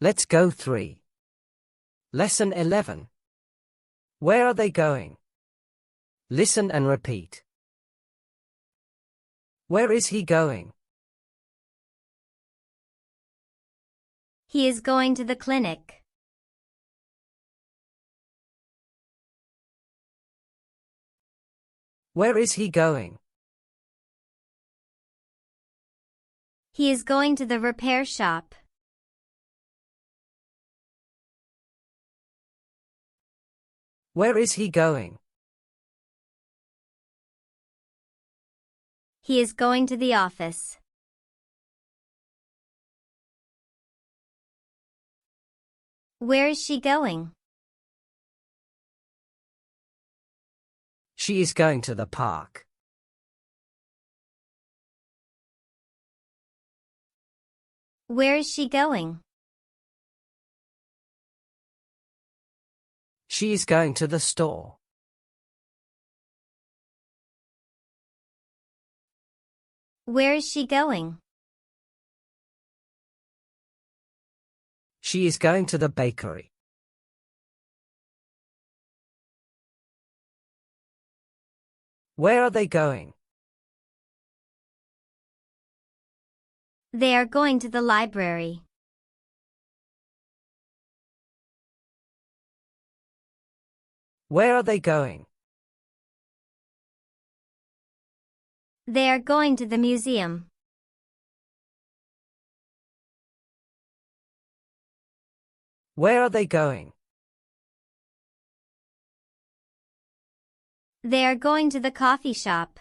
Let's go 3. Lesson 11. Where are they going? Listen and repeat. Where is he going? He is going to the clinic. Where is he going? He is going to the repair shop. Where is he going? He is going to the office. Where is she going? She is going to the park. Where is she going? She is going to the store. Where is she going? She is going to the bakery. Where are they going? They are going to the library. Where are they going? They are going to the museum. Where are they going? They are going to the coffee shop.